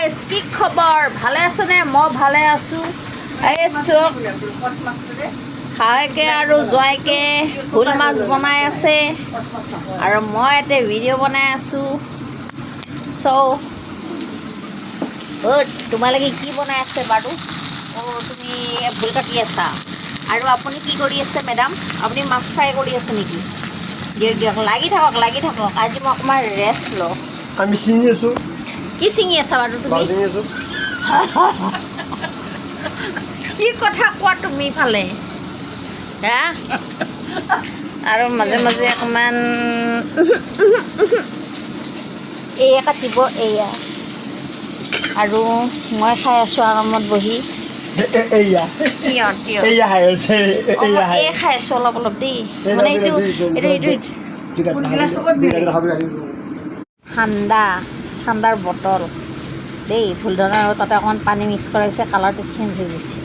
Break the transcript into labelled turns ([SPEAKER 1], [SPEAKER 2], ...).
[SPEAKER 1] guys কি খবৰ ভালে আছে নে মই ভালে আছো এই চক খায়কে আৰু জয়কে ফুল মাছ বনাই আছে আৰু মই এটা ভিডিঅ' বনাই আছো সো তোমালোকে কি বনাই আছে বাৰু তুমি ভুল কাটি আছা আৰু আপুনি কি কৰি আছে মেডাম আপুনি মাছ ফ্ৰাই কৰি আছে নেকি দিয়ক দিয়ক লাগি থাকক আজি মই অকণমান ৰেষ্ট লওঁ
[SPEAKER 2] আমি চিঙি আছো
[SPEAKER 1] কি চিঙি আছা বাৰু তুমি
[SPEAKER 2] চিঙি আছো
[SPEAKER 1] কি কথা কোৱা তুমি ফালে হা আৰু মাজে মাজে অকণমান এয়া কাটিব এয়া আৰু মই খাই আছোঁ আৰামত বহি
[SPEAKER 2] এয়া
[SPEAKER 1] তিয়ঁহ তিয়ঁহ
[SPEAKER 2] এয়া হাই আছে এয়া হাই
[SPEAKER 1] এই খাই আছোঁ অলপ অলপ দেই মানে এইটো ঠাণ্ডাৰ বটল দেই ভুল ধৰণৰ আৰু তাতে অকণমান পানী মিক্স কৰা হৈছে কালাৰটো চেঞ্জ হৈ গৈছে